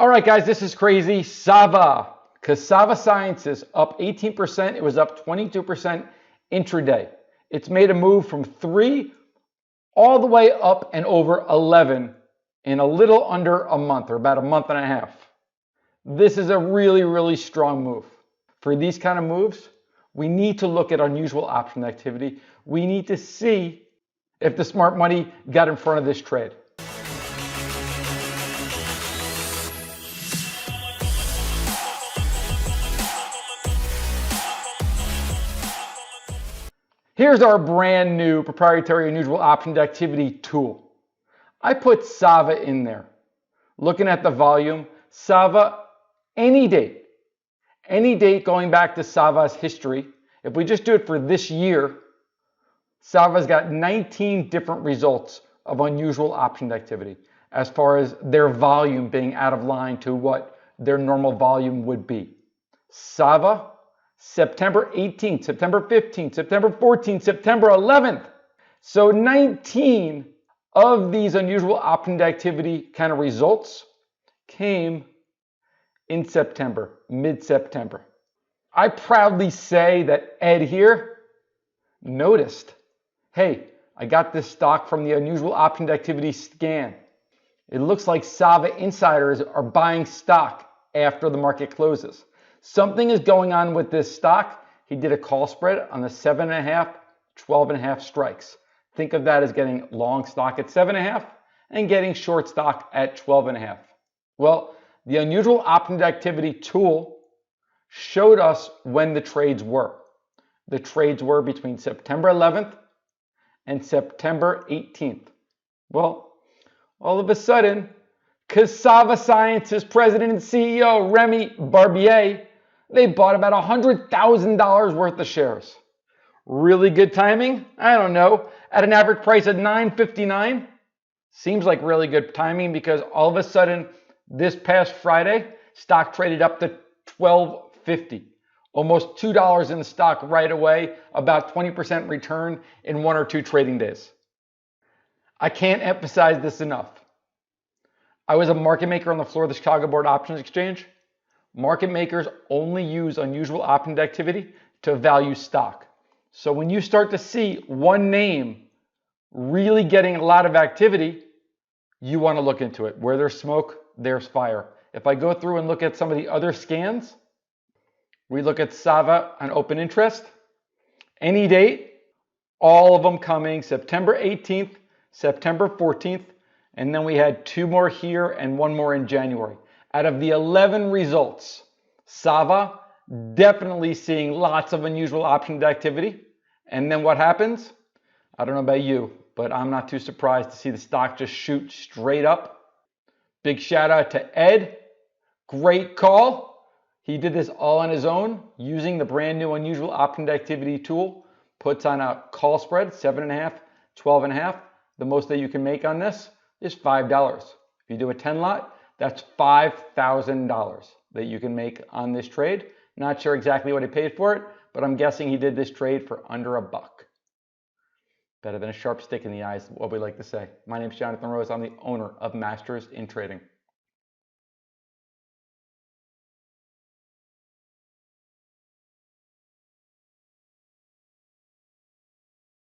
All right, guys, this is crazy. SAVA, because SAVA Science is up 18%. It was up 22% intraday. It's made a move from 3 all the way up and over 11 in a little under a month, or about a month and a half. This is a really, really strong move. For these kind of moves, we need to look at unusual option activity. We need to see if the smart money got in front of this trade. Here's our brand new proprietary unusual option activity tool. I put SAVA in there. Looking at the volume, SAVA, any date going back to SAVA's history, if we just do it for this year, SAVA's got 19 different results of unusual option activity as far as their volume being out of line to what their normal volume would be. SAVA, September 18th, September 15th, September 14th, September 11th. So 19 of these unusual option activity kind of results came in September, mid-September. I proudly say that Ed here noticed, hey, I got this stock from the unusual option activity scan. It looks like SAVA insiders are buying stock after the market closes. Something is going on with this stock. He did a call spread on the 7.5, 12.5 strikes. Think of that as getting long stock at 7.5 and getting short stock at 12.5. Well, the unusual option activity tool showed us when the trades were. The trades were between September 11th and September 18th. Well, all of a sudden, because SAVA Science's president and CEO, Remy Barbier, they bought about $100,000 worth of shares. Really good timing? I don't know. At an average price of $9.59, seems like really good timing because all of a sudden, this past Friday, stock traded up to $12.50. Almost $2 in the stock right away, about 20% return in 1 or 2 trading days. I can't emphasize this enough. I was a market maker on the floor of the Chicago Board Options Exchange. Market makers only use unusual option activity to value stock. So when you start to see one name really getting a lot of activity, you want to look into it. Where there's smoke, there's fire. If I go through and look at some of the other scans, we look at SAVA on open interest, any date, all of them coming September 18th, September 14th, and then we had 2 more here and 1 more in January. Out of the 11 results, SAVA definitely seeing lots of unusual option activity. And then what happens? I don't know about you, but I'm not too surprised to see the stock just shoot straight up. Big shout out to Ed. Great call. He did this all on his own using the brand new unusual option activity tool. Puts on a call spread, 7.5, 12.5. The most that you can make on this is $5. If you do a 10 lot, that's $5,000 that you can make on this trade. Not sure exactly what he paid for it, but I'm guessing he did this trade for under $1. Better than a sharp stick in the eye is what we like to say. My name is Jonathan Rose. I'm the owner of Masters in Trading.